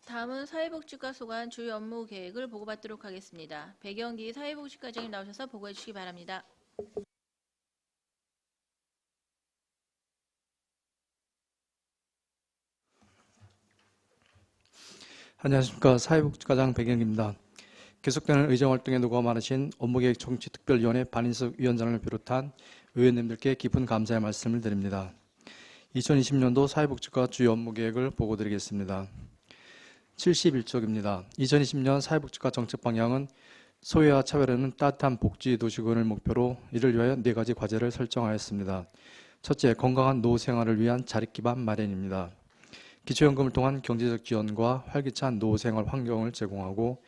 다음은 사회복지과 소관 주요 업무 계획을 보고받도록 하겠습니다. 배경기 사회복지과장님 나오셔서 보고해 주시기 바랍니다. 안녕하십니까. 사회복지과장 백영기입니다. 계속되는 의정활동에 노고 많으신 업무계획 정치특별위원회 반인석 위원장을 비롯한 의원님들께 깊은 감사의 말씀을 드립니다. 2020년도 사회복지과 주요 업무계획을 보고드리겠습니다. 71쪽입니다. 2020년 사회복지과 정책 방향은 소외와 차별하는 따뜻한 복지 도시군을 목표로 이를 위하여 4가지 과제를 설정하였습니다. 첫째, 건강한 노후 생활을 위한 자립기반 마련입니다. 기초연금을 통한 경제적 지원과 활기찬 노후생활 환경을 제공하고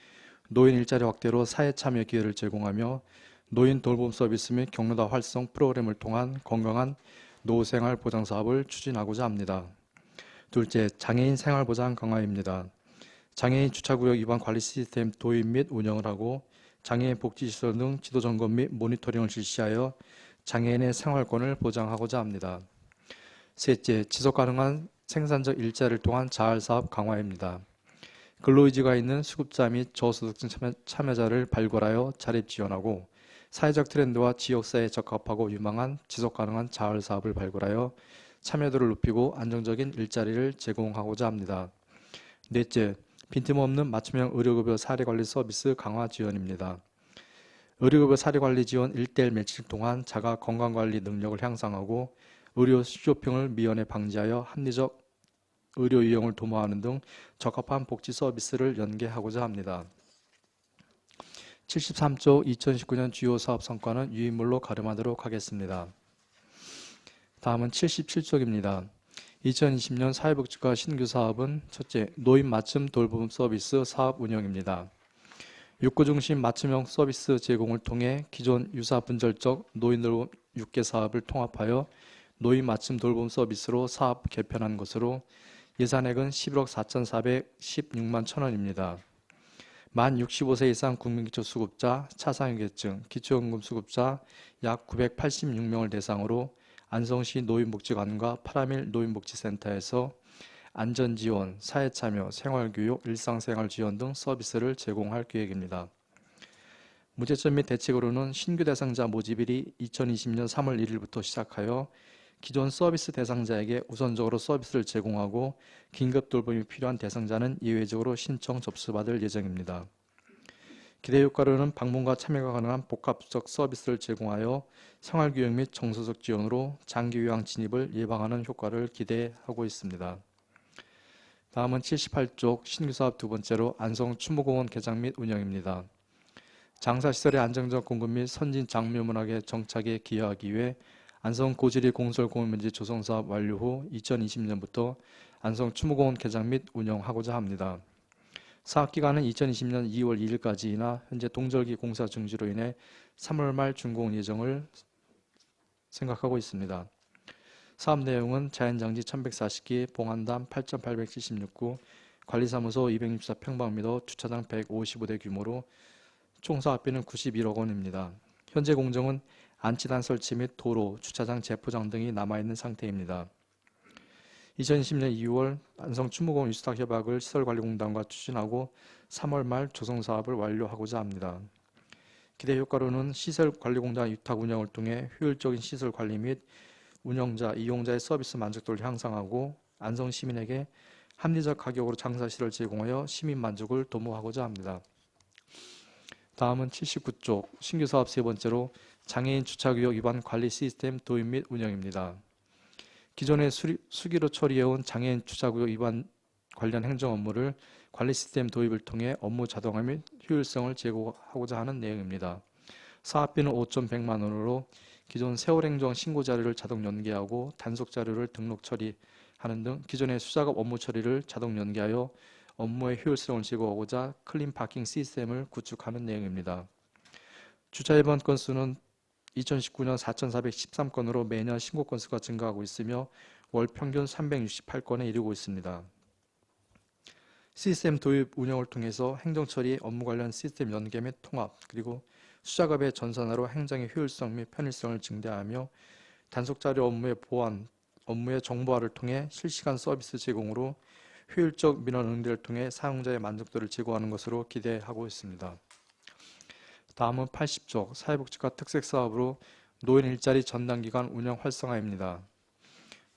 노인 일자리 확대로 사회 참여 기회를 제공하며 노인 돌봄 서비스 및 경로다 활성 프로그램을 통한 건강한 노후생활 보장 사업을 추진하고자 합니다. 둘째, 장애인 생활보장 강화입니다. 장애인 주차구역 위반 관리 시스템 도입 및 운영을 하고 장애인 복지시설 등 지도 점검 및 모니터링을 실시하여 장애인의 생활권을 보장하고자 합니다. 셋째, 지속가능한 생산적 일자리를 통한 자활사업 강화입니다. 근로의지가 있는 수급자 및 저소득층 참여자를 발굴하여 자립 지원하고 사회적 트렌드와 지역사회에 적합하고 유망한 지속가능한 자활사업을 발굴하여 참여도를 높이고 안정적인 일자리를 제공하고자 합니다. 넷째, 빈틈없는 맞춤형 의료급여 사례관리 서비스 강화 지원입니다. 의료급여 사례관리 지원 1:1 매치를 통한 자가 건강관리 능력을 향상하고 의료 쇼핑을 미연에 방지하여 합리적 의료 이용을 도모하는 등 적합한 복지 서비스를 연계하고자 합니다. 73조 2019년 주요 사업 성과는 유인물로 가름하도록 하겠습니다. 다음은 77쪽입니다. 2020년 사회복지과 신규 사업은 첫째, 노인 맞춤 돌봄 서비스 사업 운영입니다. 육구 중심 맞춤형 서비스 제공을 통해 기존 유사 분절적 노인 돌봄 6개 사업을 통합하여 노인 맞춤 돌봄 서비스로 사업 개편한 것으로 예산액은 11억 4,416만 1,000원입니다. 만 65세 이상 국민기초수급자, 차상위계층, 기초연금 수급자 약 986명을 대상으로 안성시 노인복지관과 파라밀 노인복지센터에서 안전지원, 사회참여, 생활교육, 일상생활 지원 등 서비스를 제공할 계획입니다. 문제점 및 대책으로는 신규 대상자 모집일이 2020년 3월 1일부터 시작하여 기존 서비스 대상자에게 우선적으로 서비스를 제공하고 긴급 돌봄이 필요한 대상자는 예외적으로 신청 접수받을 예정입니다. 기대 효과로는 방문과 참여가 가능한 복합적 서비스를 제공하여 생활교육 및 정서적 지원으로 장기 요양 진입을 예방하는 효과를 기대하고 있습니다. 다음은 78쪽 신규사업 두 번째로 안성 추모공원 개장 및 운영입니다. 장사시설의 안정적 공급 및 선진 장묘문학의 정착에 기여하기 위해 안성 고지리 공설 공원면지 조성사업 완료 후 2020년부터 안성 추모공원 개장 및 운영하고자 합니다. 사업기간은 2020년 2월 2일까지이나 현재 동절기 공사 중지로 인해 3월 말 준공 예정을 생각하고 있습니다. 사업 내용은 자연장지 1140기, 봉안담 8,876구, 관리사무소 264평방미터, 주차장 155대 규모로 총 사업비는 91억 원입니다. 현재 공정은 안치단 설치 및 도로, 주차장 재포장 등이 남아있는 상태입니다. 2020년 2월 안성 추모공원 위탁 협약을 시설관리공단과 추진하고 3월 말 조성사업을 완료하고자 합니다. 기대 효과로는 시설관리공단 위탁 운영을 통해 효율적인 시설관리 및 운영자, 이용자의 서비스 만족도를 향상하고 안성 시민에게 합리적 가격으로 장사시설을 제공하여 시민 만족을 도모하고자 합니다. 다음은 79쪽 신규 사업 세 번째로 장애인 주차구역 위반 관리 시스템 도입 및 운영입니다. 기존에 수기로 처리해온 장애인 주차구역 위반 관련 행정 업무를 관리 시스템 도입을 통해 업무 자동화 및 효율성을 제고하고자 하는 내용입니다. 사업비는 5,100만 원으로 기존 세월행정 신고 자료를 자동 연계하고 단속 자료를 등록 처리하는 등 기존의 수작업 업무 처리를 자동 연계하여 업무의 효율성을 제고하고자 클린 파킹 시스템을 구축하는 내용입니다. 주차 위반 건수는 2019년 4,413건으로 매년 신고 건수가 증가하고 있으며 월 평균 368건에 이르고 있습니다. 시스템 도입 운영을 통해서 행정처리 업무 관련 시스템 연계 및 통합, 그리고 수작업의 전산화로 행정의 효율성 및 편의성을 증대하며 단속자료 업무의 보완, 업무의 정보화를 통해 실시간 서비스 제공으로 효율적 민원 응대를 통해 사용자의 만족도를 제고하는 것으로 기대하고 있습니다. 다음은 80쪽 사회복지과 특색사업으로 노인 일자리 전담기관 운영 활성화입니다.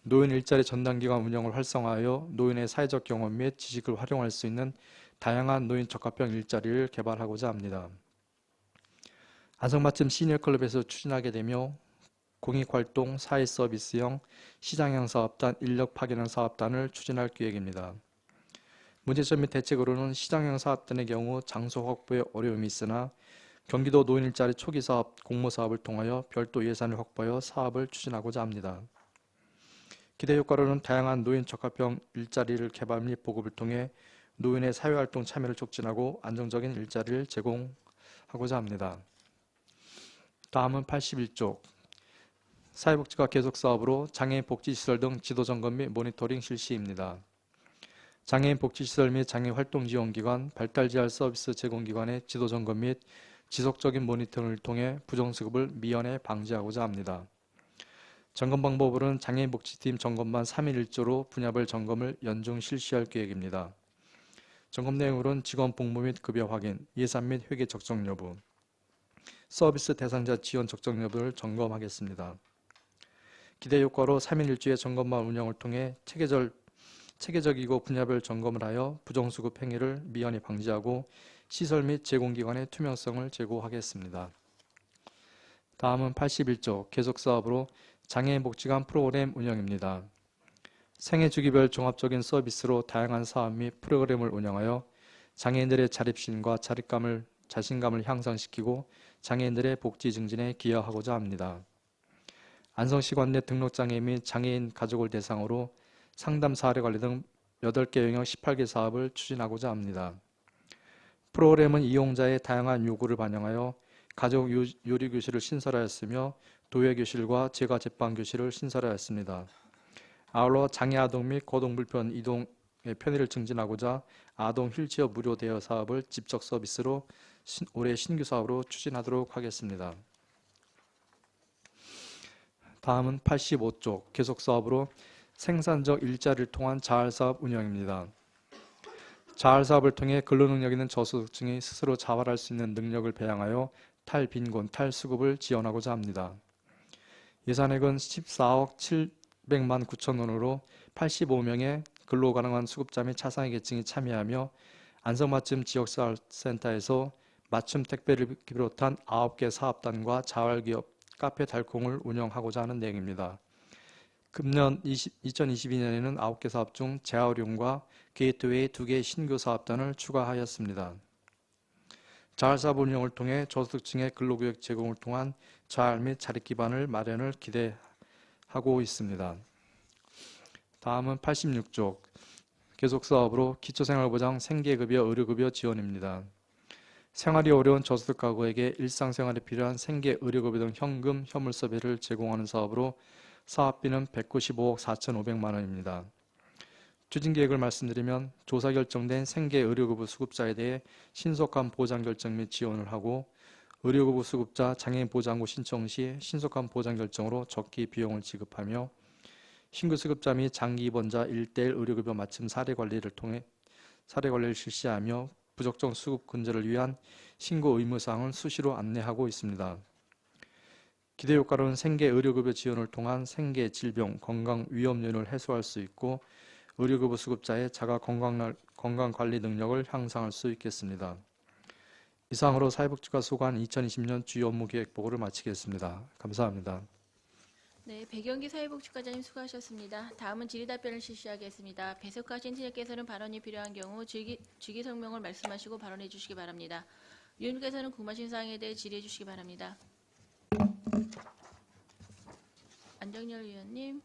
노인 일자리 전담기관 운영을 활성화하여 노인의 사회적 경험 및 지식을 활용할 수 있는 다양한 노인 적합형 일자리를 개발하고자 합니다. 안성맞춤 시니어클럽에서 추진하게 되며 공익활동, 사회서비스형, 시장형 사업단, 인력 파견형 사업단을 추진할 계획입니다. 문제점 및 대책으로는 시장형 사업단의 경우 장소 확보에 어려움이 있으나 경기도 노인 일자리 초기 사업, 공모 사업을 통하여 별도 예산을 확보하여 사업을 추진하고자 합니다. 기대 효과로는 다양한 노인 적합형 일자리를 개발 및 보급을 통해 노인의 사회활동 참여를 촉진하고 안정적인 일자리를 제공하고자 합니다. 다음은 81쪽 사회복지과 계속사업으로 장애인 복지시설 등 지도점검 및 모니터링 실시입니다. 장애인 복지시설 및 장애인 활동지원기관, 발달재활 서비스 제공기관의 지도점검 및 지속적인 모니터링을 통해 부정수급을 미연에 방지하고자 합니다. 점검 방법으로는 장애인 복지팀 점검반 3일 일조로 분야별 점검을 연중 실시할 계획입니다. 점검 내용으로는 직원 복무 및 급여 확인, 예산 및 회계 적정 여부, 서비스 대상자 지원 적정 여부를 점검하겠습니다. 기대 효과로 3일 일주의 점검반 운영을 통해 체계적이고 분야별 점검을 하여 부정수급 행위를 미연히 방지하고 시설 및 제공기관의 투명성을 제고하겠습니다. 다음은 81조 계속사업으로 장애인 복지관 프로그램 운영입니다. 생애 주기별 종합적인 서비스로 다양한 사업 및 프로그램을 운영하여 장애인들의 자립심과 자신감을 향상시키고 장애인들의 복지 증진에 기여하고자 합니다. 안성시관 내 등록장애인 및 장애인 가족을 대상으로 상담 사례 관리 등 8개 영역 18개 사업을 추진하고자 합니다. 프로그램은 이용자의 다양한 요구를 반영하여 가족 요리교실을 신설하였으며 도예교실과 제과제빵교실을 신설하였습니다. 아울러 장애아동 및 거동불편 이동의 편의를 증진하고자 아동 휠체어 무료 대여 사업을 직접 서비스로 올해 신규 사업으로 추진하도록 하겠습니다. 다음은 85쪽 계속사업으로 생산적 일자리를 통한 자활사업 운영입니다. 자활사업을 통해 근로능력 있는 저소득층이 스스로 자활할 수 있는 능력을 배양하여 탈빈곤, 탈수급을 지원하고자 합니다. 예산액은 14억 700만 9천 원으로 85명의 근로가능한 수급자 및 차상위 계층이 참여하며 안성맞춤 지역사업센터에서 맞춤 택배를 비롯한 9개 사업단과 자활기업 카페 달콩을 운영하고자 하는 내용입니다. 금년 2022년에는 9개 사업 중 재활용과 게이트웨이 2개 신규 사업단을 추가하였습니다. 자활사업 운영을 통해 저소득층의 근로교육 제공을 통한 자활 및 자립 기반을 마련을 기대하고 있습니다. 다음은 86쪽 계속사업으로 기초생활보장 생계급여 의료급여 지원입니다. 생활이 어려운 저소득 가구에게 일상생활에 필요한 생계 의료급여 등 현금, 현물서비를 제공하는 사업으로 사업비는 195억 4,500만 원입니다. 추진계획을 말씀드리면 조사 결정된 생계 의료급여 수급자에 대해 신속한 보장 결정 및 지원을 하고 의료급여 수급자 장애인 보장구 신청 시 신속한 보장 결정으로 적기 비용을 지급하며 신규 수급자 및 장기 입원자 1:1 의료급여 맞춤 사례 관리를 실시하며 부적정 수급 근절을 위한 신고 의무사항을 수시로 안내하고 있습니다. 기대 효과로는 생계 의료급여 지원을 통한 생계 질병, 건강 위험률을 해소할 수 있고 의료급여 수급자의 자가 건강관리 능력을 향상할 수 있겠습니다. 이상으로 사회복지과 소관 2020년 주요 업무 계획 보고를 마치겠습니다. 감사합니다. 네, 백영기 사회복지과장님 수고하셨습니다. 다음은 질의답변을 실시하겠습니다. 배석하신 팀장께서는 발언이 필요한 경우 주기 성명을 말씀하시고 발언해 주시기 바랍니다. 위원님께서는 궁금하신 사항에 대해 질의해 주시기 바랍니다. 안정열 위원님.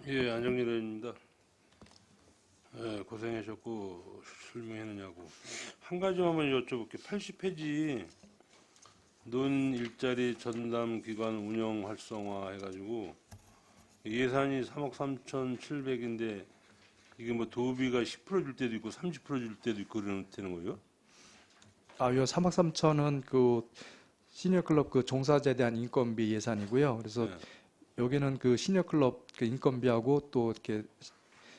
예, 안정열 의원입니다. 예, 고생하셨고 설명했느냐고. 한 가지만 여쭤볼게요. 80페이지 노인 일자리 전담 기관 운영 활성화 해가지고 예산이 3억 3,700인데 이게 뭐 도비가 10% 줄 때도 있고 30% 줄 때도 있고 그러는 거예요? 요 3억 3천은 그 시니어클럽 그 종사자에 대한 인건비 예산이고요. 그래서 네. 여기는 그 시니어클럽 그 인건비하고 또 이렇게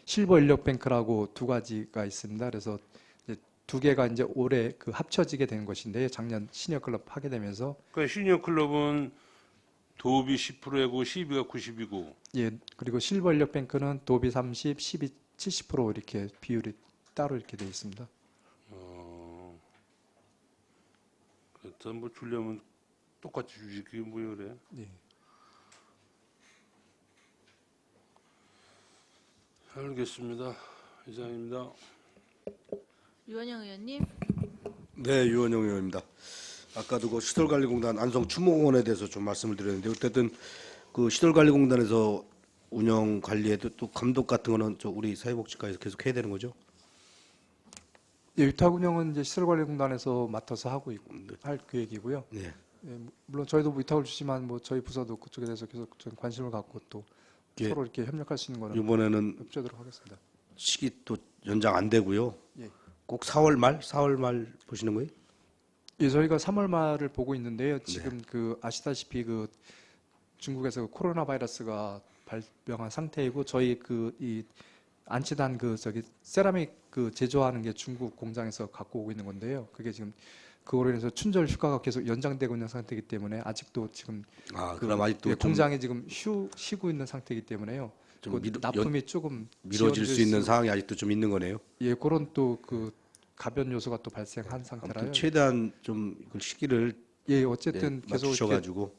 실버 인력뱅크라고 두 가지가 있습니다. 그래서 이제 두 개가 이제 올해 그 합쳐지게 된 것인데 작년 시니어클럽 하게 되면서 그러니까 시니어 클럽은 도비 10%고 시비가 90이고 예 그리고 실버 인력뱅크는 도비 30, 12, 70% 이렇게 비율이 따로 이렇게 돼 있습니다. 일단 뭐 주려면 똑같이 주지 그게 뭐야 그래? 예. 알겠습니다. 이상입니다. 유원영 의원님. 네, 유원영 의원입니다. 아까도 그 시설관리공단 안성추모공원에 대해서 좀 말씀을 드렸는데 어쨌든 그 시설관리공단에서 운영 관리에도 또 감독 같은 거는 저 우리 사회복지과에서 계속 해야 되는 거죠? 예, 위탁 운영은 이제 시설관리공단에서 맡아서 하고 있고 할 계획이고요. 네. 예, 물론 저희도 뭐 위탁을 주지만 뭐 저희 부서도 그쪽에 대해서 계속 좀 관심을 갖고 또 예. 서로 이렇게 협력할 수 있는 거는 이번에는 협조하도록 하겠습니다. 시기 또 연장 안 되고요. 예. 꼭 4월 말 보시는 거예요? 예, 저희가 3월 말을 보고 있는데요. 지금 그 아시다시피 그 중국에서 코로나 바이러스가 발병한 상태이고 저희 그 이 안치단 그 저기 세라믹 그 제조하는 게 중국 공장에서 갖고 오고 있는 건데요. 그게 지금 그거로 인해서 춘절 휴가가 계속 연장되고 있는 상태이기 때문에 아직도 지금 그럼 아직도 예, 좀 공장이 지금 쉬고 있는 상태이기 때문에요. 좀 그 미뤄- 납품이 조금 미뤄질 수 있는 상황이 아직도 좀 있는 거네요. 예, 그런 또 그 가변 요소가 또 발생한 상태라요. 아무튼 최대한 좀 그 시기를 예, 어쨌든 계속 이렇게 맞추셔가지고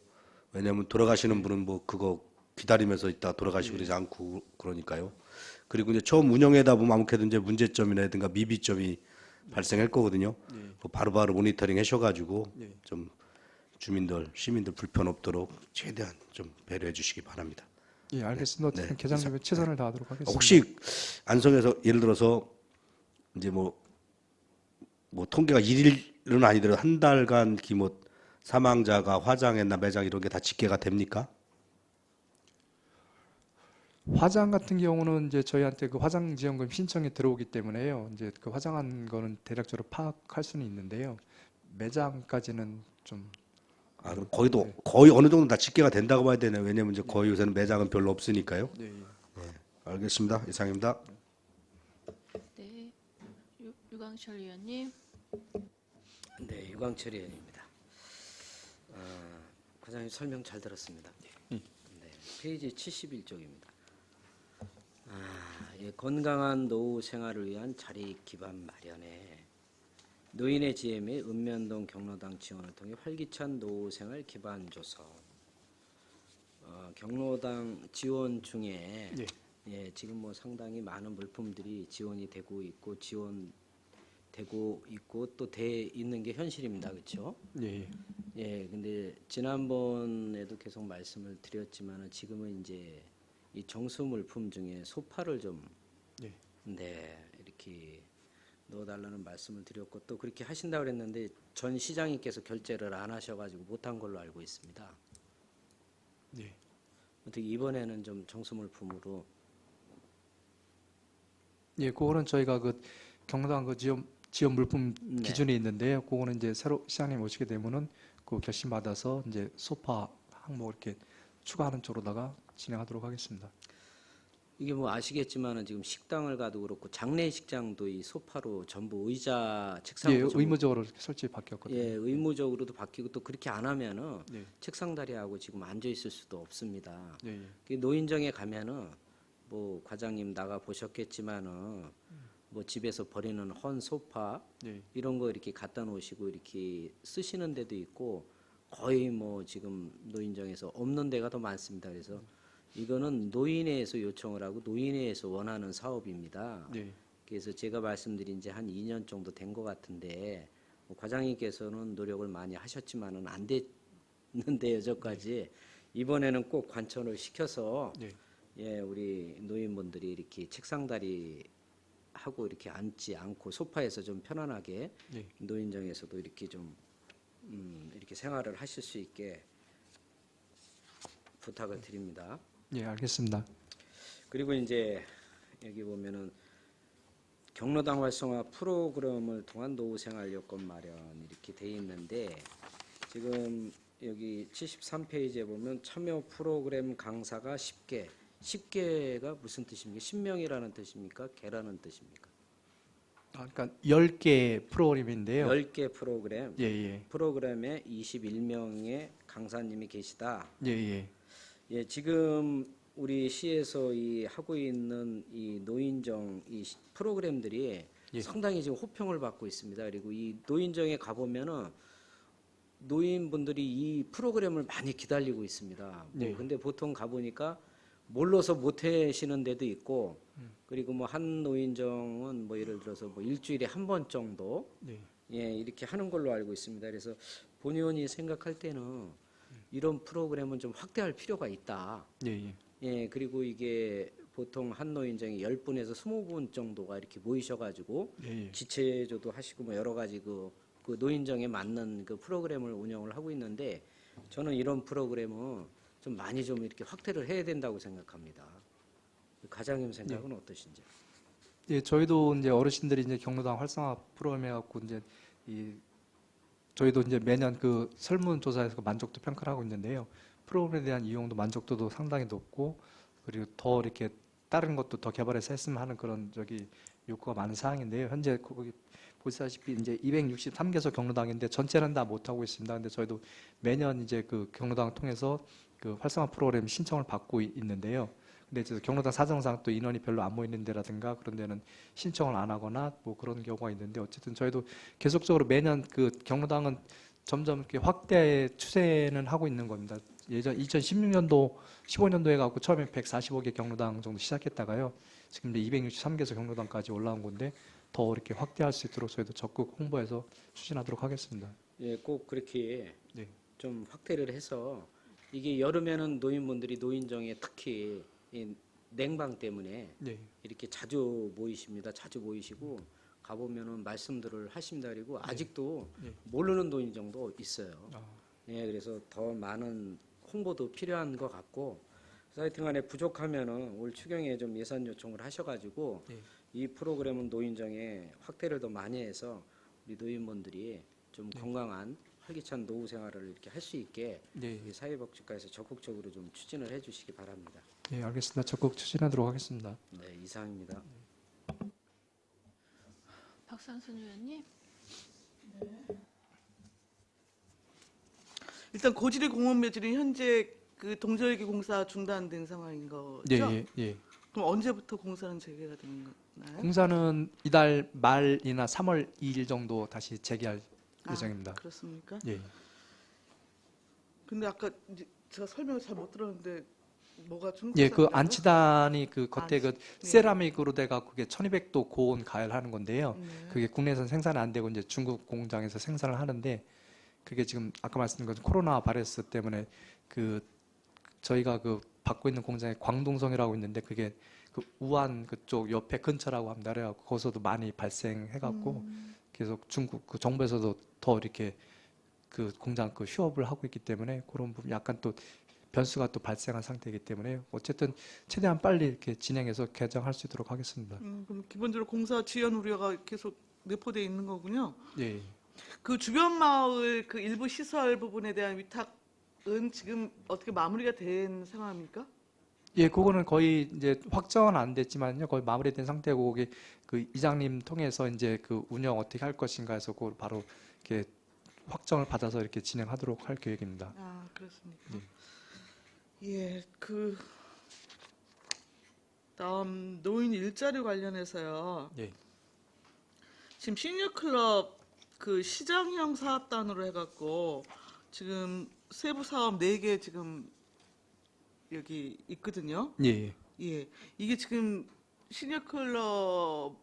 왜냐하면 돌아가시는 분은 뭐 그거 기다리면서 있다 돌아가시고 그러지 않고 그러니까요. 그리고 이제 처음 운영하다 보면 아무래도 이제 문제점이라든가 미비점이 발생할 거거든요. 그 바로바로 모니터링 하셔가지고 예. 좀 주민들 시민들 불편 없도록 최대한 좀 배려해 주시기 바랍니다. 예, 알겠습니다. 어쨌든 계장님의 최선을 다하도록 하겠습니다. 혹시 안성에서 예를 들어서 이제 뭐 통계가 일일은 아니더라도 한 달간 기모 사망자가 화장했나 매장 이런 게 다 집계가 됩니까? 화장 같은 경우는 이제 저희한테 그 화장 지원금 신청이 들어오기 때문에요. 이제 그 화장한 거는 대략적으로 파악할 수는 있는데요. 매장까지는 좀 그럼 거기도 거의 어느 정도 다 집계가 된다고 봐야 되네요. 왜냐면 이제 거의 요새는 매장은 별로 없으니까요. 예, 예. 알겠습니다. 이상입니다. 네. 유광철 의원님. 네, 유광철 의원입니다. 과장님 설명 잘 들었습니다. 네, 페이지 71쪽입니다. 예, 건강한 노후 생활을 위한 자립 기반 마련에 노인의 GM의 읍면동 경로당 지원을 통해 활기찬 노후 생활 기반 조성. 경로당 지원 중에 예. 예, 지금 뭐 상당히 많은 물품들이 지원이 되고 있고 또 돼 있는 게 현실입니다. 그렇죠? 예, 예. 예, 근데 지난번에도 계속 말씀을 드렸지만은 지금은 이제 이 정수 물품 중에 소파를 좀 예. 네, 이렇게 넣어달라는 말씀을 드렸고 또 그렇게 하신다고 그랬는데 전 시장님께서 결제를 안 하셔가지고 못한 걸로 알고 있습니다. 예. 어떻게 이번에는 좀 정수 물품으로 예, 그거는 저희가 그 경로당 그 지원 물품 네. 기준이 있는데요. 그거는 이제 새로 시장님 오시게 되면은 그 결심 받아서 이제 소파 항목 이렇게 추가하는 쪽으로다가 진행하도록 하겠습니다. 이게 뭐 아시겠지만은 지금 식당을 가도 그렇고 장례식장도 이 소파로 전부 의자 책상도 예, 전부 의무적으로 이렇게 설치 바뀌었거든요. 예, 의무적으로도 바뀌고 또 그렇게 안 하면은 예, 책상 다리하고 지금 앉아 있을 수도 없습니다. 예, 예. 그 노인정에 가면은 뭐 과장님 나가 보셨겠지만은 뭐 집에서 버리는 헌 소파 예. 이런 거 이렇게 갖다 놓으시고 이렇게 쓰시는 데도 있고 거의 뭐 지금 노인정에서 없는 데가 더 많습니다. 그래서 이거는 노인회에서 요청을 하고 노인회에서 원하는 사업입니다. 예. 그래서 제가 말씀드린 지 한 2년 정도 된 것 같은데 뭐 과장님께서는 노력을 많이 하셨지만은 안 됐는데 여전까지 이번에는 꼭 관철을 시켜서 예. 예, 우리 노인분들이 이렇게 책상다리 하고 이렇게 앉지 않고 소파에서 좀 편안하게 예. 노인정에서도 이렇게 좀 이렇게 생활을 하실 수 있게 부탁을 드립니다. 예, 알겠습니다. 그리고 이제 여기 보면은 경로당 활성화 프로그램을 통한 노후 생활 여건 마련 이렇게 돼 있는데 지금 여기 73페이지에 보면 참여 프로그램 강사가 10개. 10개가 무슨 뜻입니까? 10명이라는 뜻입니까? 개라는 뜻입니까? 그러니까 10개 프로그램인데요. 10개 프로그램. 예, 예. 프로그램에 21명의 강사님이 계시다. 예, 예. 예, 지금 우리 시에서 이 하고 있는 이 노인정 이 프로그램들이 예. 상당히 지금 호평을 받고 있습니다. 그리고 이 노인정에 가보면은 노인분들이 이 프로그램을 많이 기다리고 있습니다. 네. 근데 보통 가보니까 몰라서 못 하시는 데도 있고, 그리고 뭐 한 노인정은 뭐 예를 들어서 뭐 일주일에 한 번 정도 네. 예, 이렇게 하는 걸로 알고 있습니다. 그래서 본 의원이 생각할 때는 이런 프로그램은 좀 확대할 필요가 있다. 예, 예. 예, 그리고 이게 보통 한 노인정이 10분에서 20분 정도가 이렇게 모이셔가지고 예, 예. 지체조도 하시고 뭐 여러 가지 그 노인정에 맞는 그 프로그램을 운영을 하고 있는데 저는 이런 프로그램은 좀 많이 좀 이렇게 확대를 해야 된다고 생각합니다. 과장님 생각은 어떠신지? 예, 저희도 이제 어르신들이 이제 경로당 활성화 프로그램 해갖고 이제 저희도 이제 매년 그 설문조사에서 만족도 평가를 하고 있는데요. 프로그램에 대한 이용도 만족도도 상당히 높고, 그리고 더 이렇게 다른 것도 더 개발해서 했으면 하는 그런 요구가 많은 사항인데요. 현재 거기 보시다시피 이제 263개소 경로당인데 전체는 다 못하고 있습니다. 근데 저희도 매년 이제 그 경로당을 통해서 그 활성화 프로그램 신청을 받고 있는데요. 근데 이제 경로당 사정상 또 인원이 별로 안 모이는 데라든가 그런 데는 신청을 안 하거나 뭐 그런 경우가 있는데, 어쨌든 저희도 계속적으로 매년 그 경로당은 점점 이렇게 확대 추세는 하고 있는 겁니다. 예전 2016년도, 15년도 해갖고 처음에 145개 경로당 정도 시작했다가요. 지금 이제 263개소 경로당까지 올라온 건데 더 이렇게 확대할 수 있도록 저희도 적극 홍보해서 추진하도록 하겠습니다. 예, 꼭 그렇게 네. 좀 확대를 해서 이게 여름에는 노인분들이 노인정에 특히 이 냉방 때문에 네. 이렇게 자주 모이십니다. 자주 모이시고 가보면은 말씀들을 하십니다. 그리고 아직도 네. 모르는 노인정도 있어요. 아, 예, 그래서 더 많은 홍보도 필요한 것 같고, 그래서 하여튼간에 부족하면은 올 추경에 좀 예산 요청을 하셔가지고 네. 이 프로그램은 노인정에 확대를 더 많이 해서 우리 노인분들이 좀 건강한 활기찬 노후 생활을 이렇게 할 수 있게 네. 우리 사회복지과에서 적극적으로 좀 추진을 해주시기 바랍니다. 네, 알겠습니다. 적극 추진하도록 하겠습니다. 네, 이상입니다. 박상순 의원님. 일단 고지리 공원 매질이 현재 그 동절기 공사 중단된 상황인 거죠? 네, 예, 예. 그럼 언제부터 공사는 재개가 되는 거나요? 공사는 이달 말이나 3월 2일 정도 다시 재개할 예정입니다. 그렇습니까? 예. 근데 아까 이제 제가 설명을 잘 못 들었는데 뭐가 좀 예, 그 안치단이 그 겉에 그 네. 세라믹으로 돼갖고 그게 1200도 고온 가열하는 건데요. 네. 그게 국내에서는 생산이 안 되고 이제 중국 공장에서 생산을 하는데, 그게 지금 아까 말씀드린 것처럼 코로나 바이러스 때문에 그 저희가 그 받고 있는 공장에 광동성이라고 있는데 그게 그 우한 그쪽 옆에 근처라고 합니다. 그래갖고 거기서도 많이 발생해갖고 계속 중국 그 정부에서도 더 이렇게 그 공장 그 휴업을 하고 있기 때문에 그런 부분 약간 또 변수가 또 발생한 상태이기 때문에 어쨌든 최대한 빨리 이렇게 진행해서 개장할 수 있도록 하겠습니다. 그럼 기본적으로 공사 지연 우려가 계속 내포되어 있는 거군요. 예. 그 주변 마을 그 일부 시설 부분에 대한 위탁은 지금 어떻게 마무리가 된 상황입니까? 예, 그거는 거의 이제 확정은 안 됐지만요. 거의 마무리된 상태고, 거기 그 이장님 통해서 이제 그 운영 어떻게 할 것인가 해서 그걸 바로 이렇게 확정을 받아서 이렇게 진행하도록 할 계획입니다. 아, 그렇습니까? 예, 그 다음 노인 일자리 관련해서요. 예. 지금 시니어 클럽 그 시장형 사업단으로 해갖고 지금 세부 사업 4개 지금 여기 있거든요. 예. 예, 이게 지금 시니어 클럽의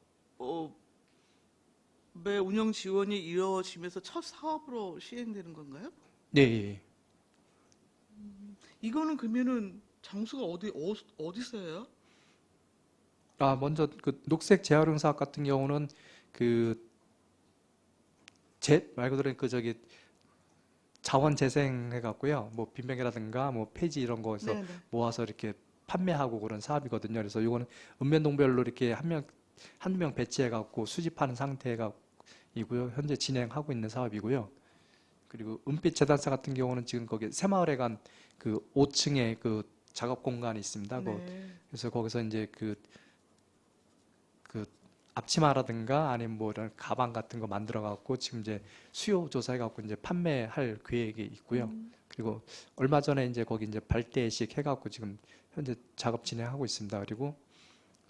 운영 지원이 이루어지면서 첫 사업으로 시행되는 건가요? 네. 예. 이거는 그러면은 장소가 어디서예요? 아, 먼저 그 녹색 재활용 사업 같은 경우는 말 그대로 그 자원 재생해 갖고요. 뭐 빈병이라든가 뭐 폐지 이런 거에서 네네. 모아서 이렇게 판매하고 그런 사업이거든요. 그래서 이거는 읍면동별로 이렇게 한두 명 배치해 갖고 수집하는 상태이고요. 현재 진행하고 있는 사업이고요. 그리고 은빛 재단사 같은 경우는 지금 거기 새마을에 간 그 5층에 그 작업 공간이 있습니다. 네. 그래서 거기서 이제 그 앞치마라든가 아니면 뭐 이런 가방 같은 거 만들어 갖고 지금 이제 수요 조사해 갖고 이제 판매할 계획이 있고요. 그리고 얼마 전에 이제 거기 이제 발대식 해 갖고 지금 현재 작업 진행하고 있습니다. 그리고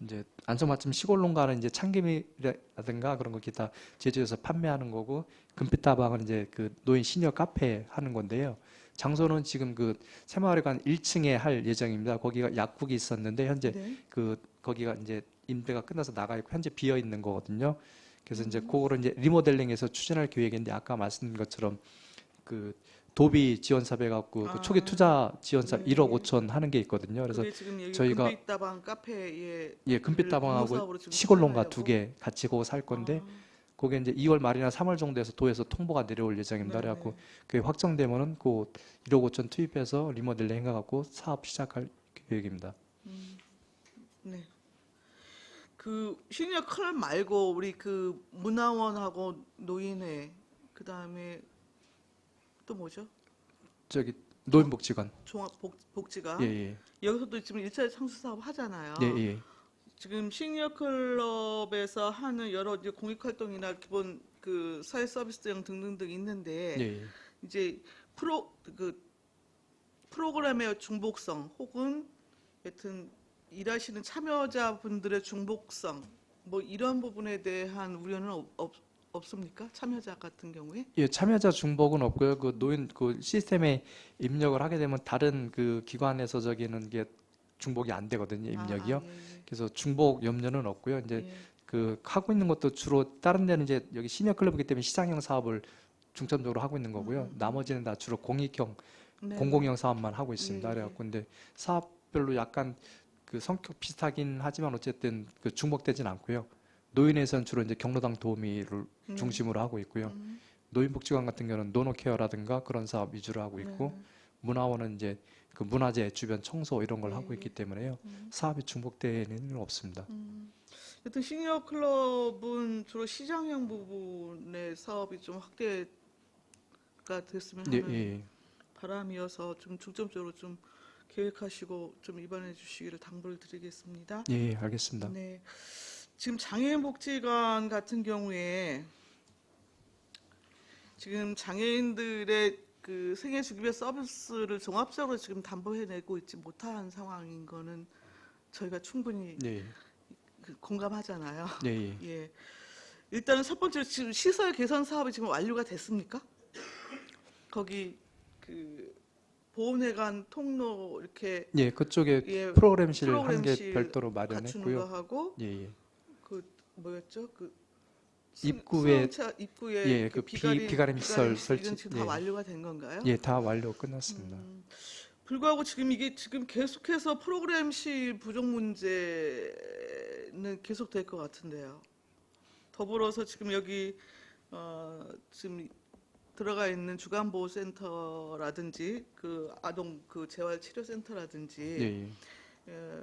이제 안성맞춤 시골농가는 이제 참기름이라든가 그런 거 기타 제조해서 판매하는 거고, 금빛다방은 이제 그 노인 시니어 카페 하는 건데요. 장소는 지금 그 새마을회관 1층에 할 예정입니다. 거기가 약국이 있었는데 현재 네. 그 거기가 이제 임대가 끝나서 나가 있고 현재 비어 있는 거거든요. 그래서 이제 그거를 이제 리모델링해서 추진할 계획인데, 아까 말씀드린 것처럼 그 도비 지원 사업 해갖고 그 초기 투자 지원 사업 네. 1억 5천 하는 게 있거든요. 그래서 그게 지금 여기 저희가 금빛다방 카페에 예, 금빛다방하고 공모사업으로 지금 시골농가 추진하려고. 2개 같이 거기 살 건데, 아, 그게 이제 2월 말이나 3월 정도에서 도에서 통보가 내려올 예정입니다. 네네. 그래갖고 그게 확정되면은 그 1억 5천 투입해서 리모델링 해갖고 사업 시작할 계획입니다. 네. 그 시니어 클럽 말고 우리 그 문화원하고 노인회, 그 다음에 또 뭐죠? 저기 노인복지관. 종합복지가 예, 예. 여기서도 지금 1차 창수 사업 하잖아요. 예, 예. 지금 시니어 클럽에서 하는 여러 이제 공익 활동이나 기본 그 사회 서비스 등 등등등 있는데, 예, 예. 이제 프로그램의 중복성 혹은 여튼 일하시는 참여자분들의 중복성 뭐 이런 부분에 대한 우려는 없습니까? 참여자 같은 경우에? 예, 참여자 중복은 없고요. 그 노인 그 시스템에 입력을 하게 되면 다른 그 기관에서 저기는 게 중복이 안 되거든요. 입력이요. 예, 예. 그래서 중복 염려는 없고요. 이제 예. 그 하고 있는 것도 주로 다른 데는 이제 여기 시니어 클럽이기 때문에 시장형 사업을 중점적으로 하고 있는 거고요. 나머지는 다 주로 공익형, 네. 공공형 사업만 하고 있습니다. 예, 예. 그래갖고 근데 사업별로 약간 그 성격 비슷하긴 하지만 어쨌든 그 중복되진 않고요. 노인에서는 주로 이제 경로당 도우미를 중심으로 하고 있고요. 노인복지관 같은 경우는 노노케어라든가 그런 사업 위주로 하고 있고, 문화원은 이제 그 문화재 주변 청소 이런 걸 하고 있기 때문에요. 사업이 중복되는 일은 없습니다. 여튼 시니어 클럽은 주로 시장형 부분의 사업이 좀 확대가 됐으면 예, 하는 예. 바람이어서 좀 중점적으로 좀 계획하시고 좀 입안해 주시기를 당부를 드리겠습니다. 예, 예, 알겠습니다. 네. 지금 장애인복지관 같은 경우에 지금 장애인들의 그 생애주기별 서비스를 종합적으로 지금 담보해내고 있지 못한 상황인 거는 저희가 충분히 예, 공감하잖아요. 예, 예. 예. 일단은 첫 번째로 지금 시설 개선 사업이 지금 완료가 됐습니까? 거기 그 보훈회관 통로 이렇게 예, 그쪽에 예, 프로그램실 한 개 프로그램실 별도로 갖추는 마련했고요. 거 하고 예, 예. 그 뭐였죠? 그 입구에 수영차 입구에 예, 그 비가림 시설 이건 설치, 지금 다 예. 완료가 된 건가요? 예, 다 완료 끝났습니다. 불구하고 지금 이게 지금 계속해서 프로그램실 부족 문제는 계속될 것 같은데요. 더불어서 지금 여기 지금 들어가 있는 주간보호센터라든지 그 아동 그 재활치료센터라든지 예, 예.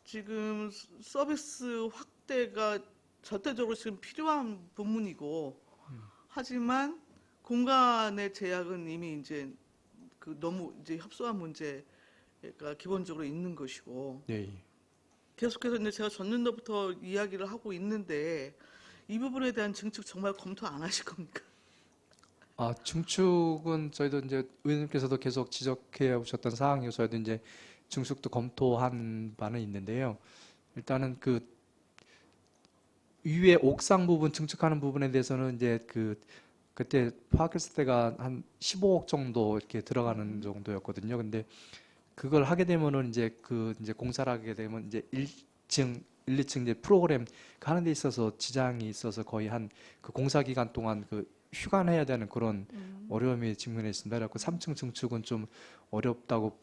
지금 서비스 확대가 절대적으로 지금 필요한 부분이고, 하지만 공간의 제약은 이미 이제 그 너무 이제 협소한 문제가 기본적으로 있는 것이고, 예, 예. 계속해서 이제 제가 전년도부터 이야기를 하고 있는데 이 부분에 대한 증축 정말 검토 안 하실 겁니까? 아, 증축은 저희도 이제 의원님께서도 계속 지적해 오셨던 사항이고 저희도 이제 증축도 검토한 바는 있는데요. 일단은 그 위에 옥상 부분 증축하는 부분에 대해서는 이제 그때 파악했을 때가 한 15억 정도 이렇게 들어가는 정도였거든요. 근데 그걸 하게 되면은 이제 이제 공사를 하게 되면 이제 1층 1, 2층 이제 프로그램 하는 데 있어서 지장이 있어서 거의 한 그 공사 기간 동안 그 휴관해야 되는 그런 어려움이 직면했습니다. 그래서 3층 증축은 좀 어렵다고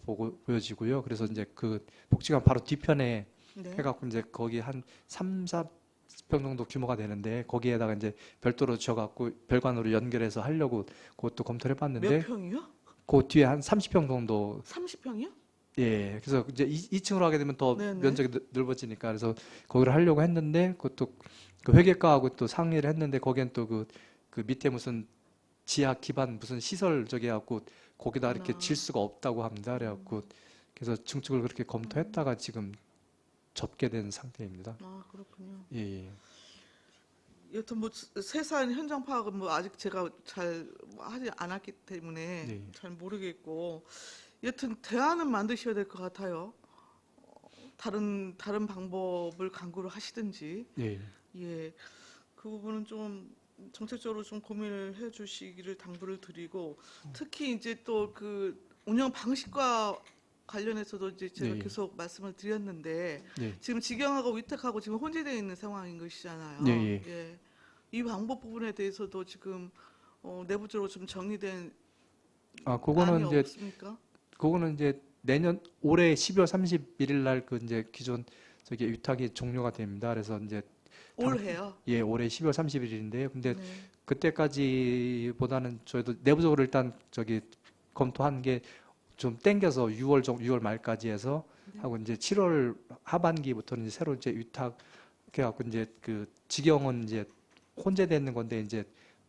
보여지고요. 그래서 이제 그 복지관 바로 뒤편에 네. 해갖고 이제 거기 한 3, 4평 정도 규모가 되는데 거기에다가 이제 별도로 지어갖고 별관으로 연결해서 하려고 그것도 검토를 해봤는데 몇 평이요? 그 뒤에 한 30평 정도 30평이요? 예, 그래서 이제 2층으로 하게 되면 더 네네. 면적이 넓어지니까 그래서 거기를 하려고 했는데 그것도 그 회계과하고 또 상의를 했는데 거기엔 또 그 밑에 무슨 지하 기반 무슨 시설 저기 해갖고 거기다 이렇게 질 수가 없다고 합니다. 그래갖고 그래서 증축을 그렇게 검토했다가 지금 접게 된 상태입니다. 아, 그렇군요. 예, 예. 여튼 뭐 세세한 현장 파악은 뭐 아직 제가 잘 하지 않았기 때문에 네. 잘 모르겠고, 여튼 대안은 만드셔야 될 것 같아요. 다른 방법을 강구를 하시든지. 예. 예, 그 부분은 좀 정책적으로 좀 고민을 해주시기를 당부를 드리고, 특히 이제 또 그 운영 방식과 관련해서도 이제 제가 네. 계속 말씀을 드렸는데, 예. 지금 직영하고 위탁하고 지금 혼재되어 있는 상황인 것이잖아요. 예, 예. 예. 이 방법 부분에 대해서도 지금 내부적으로 좀 정리된 아, 그거는 안이 이제 없습니까? 그거는 이제 내년 올해 12월 31일 날 그 이제 기존 저기 위탁이 종료가 됩니다. 그래서 이제 올해요. 예, 올해 12월 31일인데요. 근데 네. 그때까지보다는 저희도 내부적으로 일단 저기 검토한 게 좀 땡겨서 6월 말까지 해서 하고 이제 7월 하반기부터는 이제 새로 이제 위탁 해갖고 이제 그 직영은 이제 혼재되는 건데 이제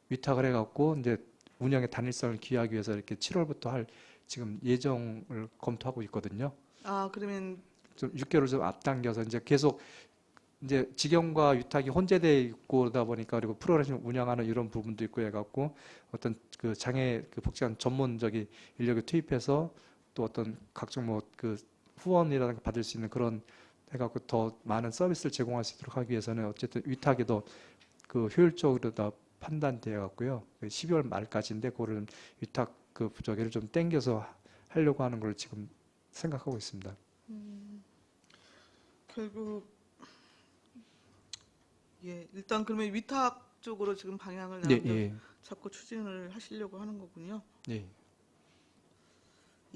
위탁을 해갖고 이제 운영의 단일성을 기하기 위해서 이렇게 7월부터 할 지금 예정을 검토하고 있거든요. 아, 그러면 좀 6개월 좀 앞당겨서 이제 계속 이제 직영과 위탁이 혼재돼 있고 그러다 보니까 그리고 프로그램 운영하는 이런 부분도 있고 해갖고 어떤 그 장애 그 복지관 전문적인 인력을 투입해서 또 어떤 각종 뭐 그 후원이라든가 받을 수 있는 그런 해갖고 더 많은 서비스를 제공할 수 있도록 하기 위해서는 어쨌든 위탁이 더 그 효율적으로 다 판단되어 갖고요. 12월 말까지인데 그거를 위탁 그 부조기를 좀 땡겨서 하려고 하는 걸 지금 생각하고 있습니다. 결국 예, 일단 그러면 위탁 쪽으로 지금 방향을 예, 예, 잡고 추진을 하시려고 하는 거군요. 예.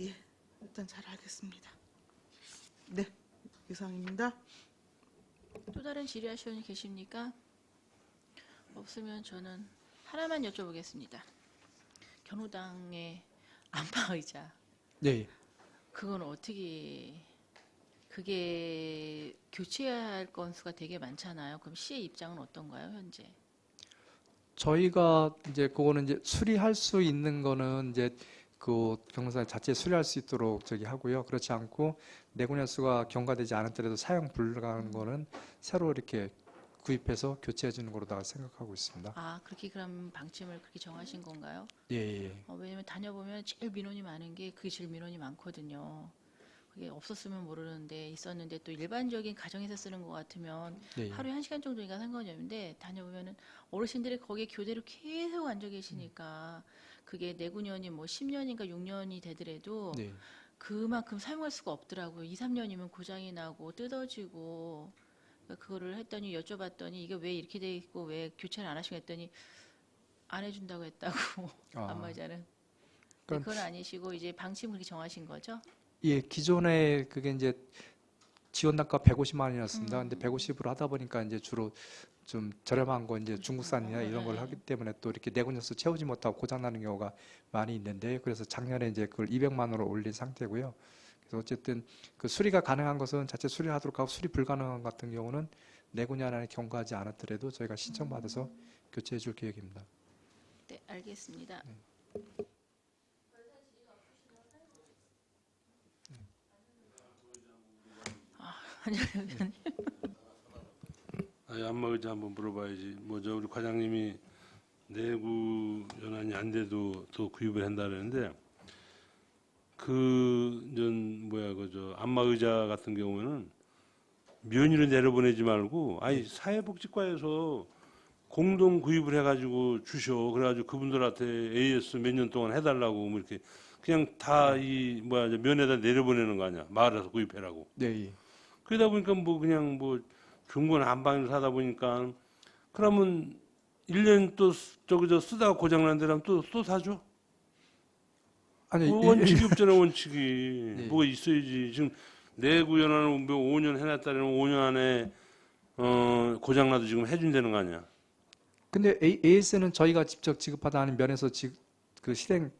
예, 일단 잘 알겠습니다. 네, 이상입니다. 또 다른 질의하실 분이 계십니까? 없으면 저는 하나만 여쭤보겠습니다. 견우당의 안마의자 네. 그건 어떻게 그게 교체해야 할 건수가 되게 많잖아요. 그럼 시의 입장은 어떤가요, 현재? 저희가 이제 그거는 이제 수리할 수 있는 거는 이제 그 경사 자체 수리할 수 있도록 저기 하고요. 그렇지 않고 내구년 수가 경과되지 않았더라도 사용 불가한 거는 새로 이렇게 구입해서 교체해 주는 거로다가 생각하고 있습니다. 아, 그렇게 그럼 방침을 그렇게 정하신 건가요? 예, 예. 왜냐면 다녀보면 제일 민원이 많은 게 그게 제일 민원이 많거든요. 그게 없었으면 모르는데 있었는데 또 일반적인 가정에서 쓰는 것 같으면 예, 예. 하루에 1시간 정도니까 상관이 없는데 다녀보면은 어르신들이 거기에 교대로 계속 앉아 계시니까 그게 내구년이 뭐 10년인가 6년이 되더라도 네. 그만큼 사용할 수가 없더라고요. 2, 3년이면 고장이 나고 뜯어지고 그러니까 그거를 했더니 여쭤봤더니 이게 왜 이렇게 돼 있고 왜 교체를 안 하시고 했더니 안 해준다고 했다고 아. 안마의자는. 그럼- 그건 아니시고 이제 방침 그렇게 정하신 거죠? 예, 기존에 그게 이제 지원 단가 150만 원이었습니다. 근데 150으로 하다 보니까 이제 주로 좀 저렴한 거 이제 중국산이나 이런 걸 하기 때문에 또 이렇게 내구년수 채우지 못하고 고장 나는 경우가 많이 있는데 그래서 작년에 이제 그걸 200만 원으로 올린 상태고요. 그래서 어쨌든 그 수리가 가능한 것은 자체 수리하도록 하고 수리 불가능한 같은 경우는 내구년 안에 경과하지 않았더라도 저희가 신청받아서 교체해 줄 계획입니다. 네, 알겠습니다. 아니, 안마의자 한번 물어봐야지. 뭐 저 우리 과장님이 내구 연한이 안 돼도 또 구입을 한다 그러는데 그전 뭐야 그저 안마의자 같은 경우는 면의로 내려보내지 말고 아니 사회복지과에서 공동 구입을 해가지고 주셔. 그래가지고 그분들한테 AS 몇 년 동안 해달라고 뭐 이렇게 그냥 다 이 뭐야 저 면에다 내려보내는 거 아니야. 마을에서 구입해라고. 네, 예. 그러다 보니까 뭐 그냥 뭐 중고나 안방으로 사다 보니까 그러면 1년 또 저기 저 쓰다가 고장난 데라면 또 사줘? 아니 뭐 원칙이 없잖아 원칙이. 네. 뭐가 있어야지. 지금 내구 연한을 뭐 5년 해놨다면 5년 안에 고장나도 지금 해준다는 거 아니야. 근데 AS는 저희가 직접 지급하다 는 면에서 그 실행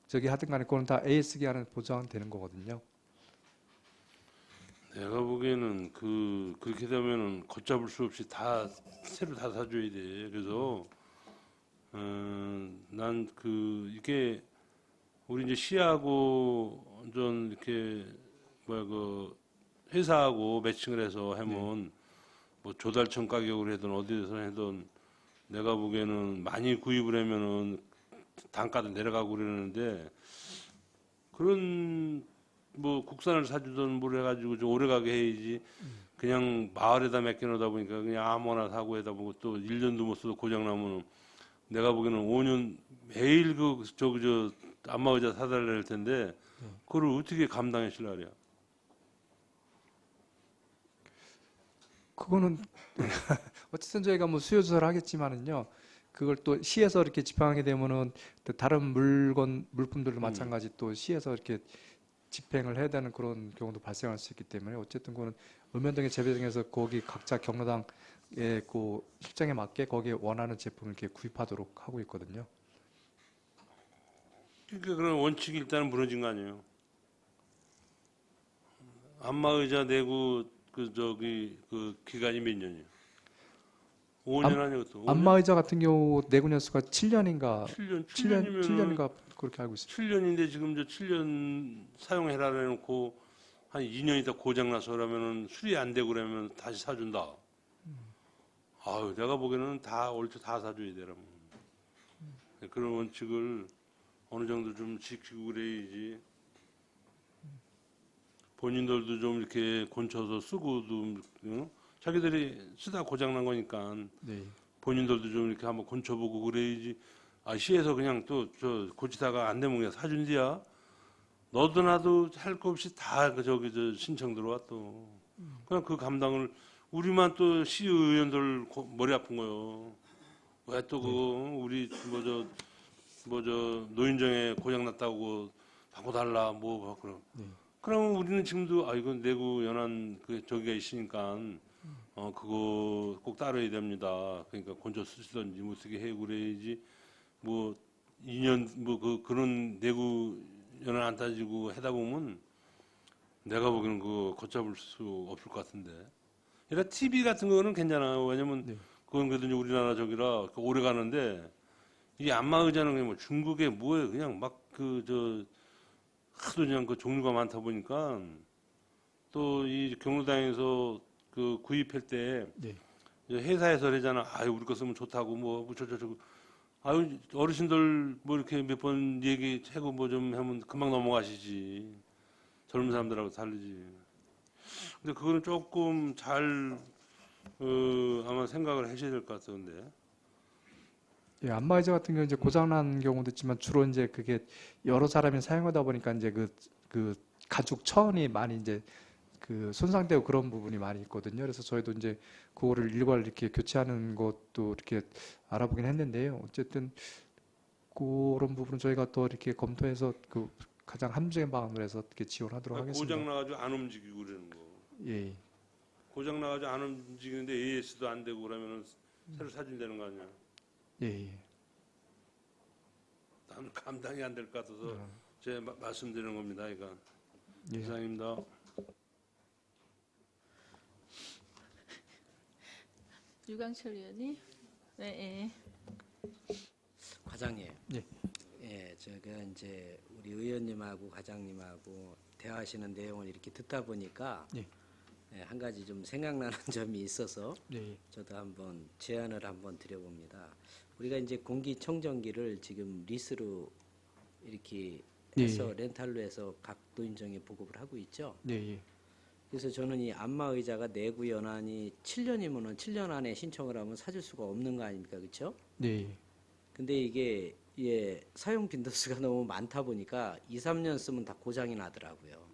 저기 하든 간에 그건 다 AS 기한은 보장되는 거거든요. 내가 보기에는 그렇게 되면은 걷잡을 수 없이 다 새로 다 사줘야 돼. 그래서 난 이게 우리 이제 시하고 좀 이렇게 회사하고 매칭을 해서 하면 뭐 조달청 가격으로 해든 어디서 해든 내가 보기에는 많이 구입을 하면은 단가도 내려가고 그러는데 그런 뭐 국산을 사주든 뭘 해가지고 좀 오래가게 해야지 그냥 마을에다 맡겨놓다 보니까 그냥 아무거나 사고 하다 보고 또 1년도 못 써도 고장나면 내가 보기에는 5년 매일 저 안마의자 사달라 할 텐데 그걸 어떻게 감당하실라 그래요? 그거는 어쨌든 저희가 뭐 수요 조사를 하겠지만은요. 그걸 또 시에서 이렇게 집행하게 되면은 또 다른 물품들도 마찬가지 또 시에서 이렇게 집행을 해야 되는 그런 경우도 발생할 수 있기 때문에 어쨌든 그거는 읍면동의 재배정에서 거기 각자 경로당의 그 실정에 맞게 거기에 원하는 제품을 이렇게 구입하도록 하고 있거든요. 그러니까 그런 원칙이 일단 무너진 거 아니에요? 안마의자 내고 그 기간이 몇 년이에요? 5년 아니에요? 또 5년? 안마의자 같은 경우 내구 연수가 7년인가 7년이면 7년인가 그렇게 알고 있습니다. 7년인데 지금 저 7년 사용해라 해놓고 한 2년 있다 고장나서 그러면은 수리 안 되고 그러면 다시 사준다. 아유, 내가 보기에는 다 옳죠. 다 사줘야 되라면. 그런 원칙을 어느 정도 좀 지키고 그래야지. 본인들도 좀 이렇게 곤쳐서 쓰고도 자기들이 쓰다 고장난 거니까 네. 본인들도 좀 이렇게 한번 곤쳐보고 그래야지. 아, 시에서 그냥 또 저 고치다가 안 되면 그냥 사준디야. 너도 나도 할 거 없이 다 저 신청 들어와 또. 그냥 그 감당을 우리만 또 시의원들 머리 아픈 거요. 왜 또 우리 뭐 저 노인정에 고장 났다고 바꿔달라 뭐 그럼. 그러면 우리는 지금도 이건 내구 연한 저기가 있으니까 그거 꼭 따라야 됩니다. 그러니까 곤쳐 쓰시든지 못 쓰게 해 그래야지. 뭐 2년 그런 내구 연한 안 따지고 하다 보면 내가 보기에는 그거 걷잡을 수 없을 것 같은데. 그러니까 TV 같은 거는 괜찮아요. 왜냐면 그건 그래도 이제 우리나라 저기라 오래 가는데 이 안마의자는 그냥 뭐 중국에 뭐예요? 그냥 막 하도 그냥 그 종류가 많다 보니까 또 이 경로당에서 그 구입할 때 네. 회사에서 그러잖아. 아유 우리 거 쓰면 좋다고 뭐 저거 아유 어르신들 뭐 이렇게 몇 번 얘기하고 뭐 좀 하면 금방 넘어가시지. 젊은 사람들하고 다르지. 근데 그거는 조금 잘 아마 생각을 하셔야 될 것 같은데. 예, 안마의자 같은 경우 이제 고장난 경우도 있지만 주로 이제 그게 여러 사람이 사용하다 보니까 이제 그 가죽 천이 많이 이제 그 손상되고 그런 부분이 많이 있거든요. 그래서 저희도 이제 그거를 일괄 이렇게 교체하는 것도 이렇게 알아보긴 했는데요. 어쨌든 그런 부분은 저희가 또 이렇게 검토해서 그 가장 합리적인 방안으로 해서 이렇게 지원하도록 하겠습니다. 고장 나가지고 안 움직이고 그러는 거. 예, 고장 나가지고 안 움직이는데 AS도 안 되고 그러면은 새로 사준다는 거 아니야? 예, 예. 나는 감당이 안 될 것 같아서 제 말씀드리는 겁니다. 이건 예. 이상입니다. 유광철 의원님. 네. 과장님. 예. 예, 제가 이제 우리 의원님하고 과장님하고 대화하시는 내용을 이렇게 듣다 보니까 예. 예, 한 가지 좀 생각나는 점이 있어서 예, 저도 한번 제안을 한번 드려봅니다. 우리가 이제 공기청정기를 지금 리스로 이렇게 해서 렌탈로 해서 각 노인정에 보급을 하고 있죠. 예, 예. 그래서 저는 이 안마의자가 내구 연한이 7년이면은 7년 안에 신청을 하면 사줄 수가 없는 거 아닙니까, 그렇죠? 예, 근데 이게 사용 빈도수가 너무 많다 보니까 2, 3년 쓰면 다 고장이 나더라고요.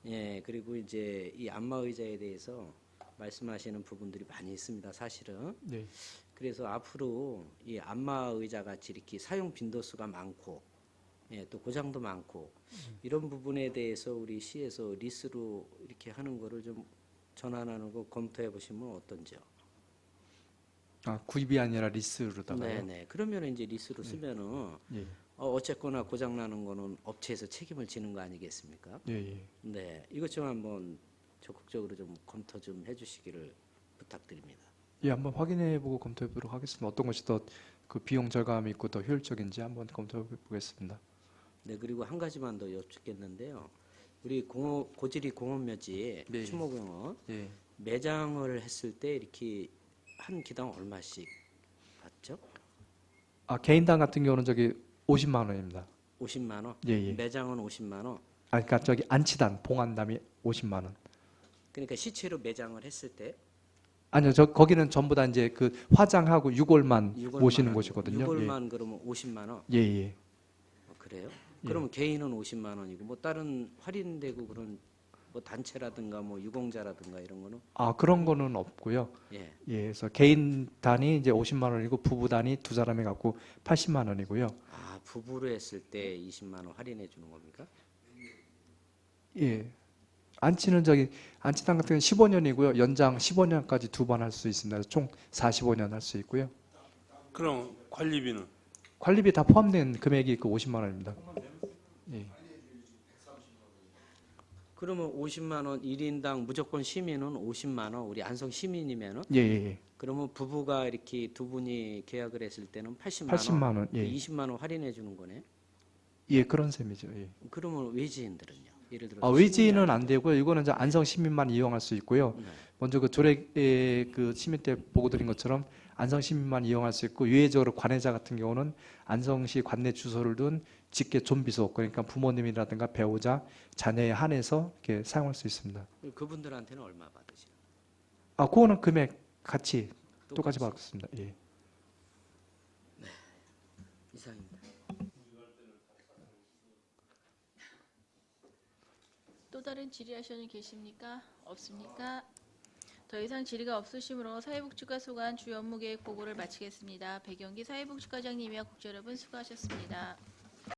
예, 그리고 이제 이 안마의자에 대해서 말씀하시는 부분들이 많이 있습니다, 사실은. 네. 그래서 앞으로 이 안마의자 같이 이렇게 사용 빈도수가 많고, 예, 또 고장도 많고, 이런 부분에 대해서 우리 시에서 리스로 이렇게 하는 거를 좀 전환하는 거 검토해 보시면 어떤지요? 아, 구입이 아니라 리스로다가요. 네네. 그러면 이제 리스로 쓰면은 예, 어쨌거나 고장 나는 거는 업체에서 책임을 지는 거 아니겠습니까? 예, 예. 네, 이것 좀 한번 적극적으로 좀 검토 좀 해주시기를 부탁드립니다. 예, 한번 확인해보고 검토해보도록 하겠습니다. 어떤 것이 더 그 비용 절감이 있고 더 효율적인지 한번 검토해보겠습니다. 네, 그리고 한 가지만 더 여쭙겠는데요. 우리 고지리 공원묘지 네. 추모공원 예. 매장을 했을 때 이렇게 한 기당 얼마씩 받죠? 아, 개인당 같은 경우는 저기 50만 원입니다. 50만 원. 예, 예. 매장은 50만 원. 아, 그러니까 저기 안치단, 봉안담이 50만 원. 그러니까 시체로 매장을 했을 때 아니요, 저 거기는 전부 다 이제 그 화장하고 유골만 6월만 모시는 곳이거든요. 6월만 그러면 50만 원. 예, 예. 그래요? 예. 그러면 개인은 50만 원이고 뭐 다른 할인되고 그런 뭐 단체라든가 뭐 유공자라든가 이런 거는 아, 그런 거는 없고요. 예. 예, 그래서 개인 단위 이제 50만 원이고 부부 단위 두 사람이 갖고 80만 원이고요. 아, 부부로 했을 때 20만 원 할인해 주는 겁니까? 예. 안치는 저기 안치단 같은 경우는 15년이고요. 연장 15년까지 두 번 할 수 있습니다. 총 45년 할 수 있고요. 그럼 관리비는 관리비 다 포함된 금액이 그 50만 원입니다. 예. 그러면 50만 원 1인당 무조건 시민은 50만 원 우리 안성 시민이면은 예, 예, 예. 그러면 부부가 이렇게 두 분이 계약을 했을 때는 80만, 80만 원. 예. 20만 원 할인해 주는 거네. 예, 그런 셈이죠. 예. 그러면 외지인들은요? 예를 들어 아, 외지인은 안 되고요. 이거는 이제 안성 시민만 이용할 수 있고요. 네. 먼저 그 조례 그 시민 때 보고 드린 것처럼 안성 시민만 이용할 수 있고 유예적으로 관내자 같은 경우는 안성시 관내 주소를 둔 직계 좀비소 그러니까 부모님이라든가 배우자, 자녀에 한해서 이렇게 사용할 수 있습니다. 그분들한테는 얼마 받으시나요? 아, 그거는 금액 같이 똑같이 받습니다. 예. 이상입니다. 또 다른 질의하시는 계십니까? 없습니까? 더 이상 질의가 없으시므로 사회복지과 소관 주요 업무계획 보고를 마치겠습니다. 백영기 사회복지과장님이와 국회 여러분 수고하셨습니다.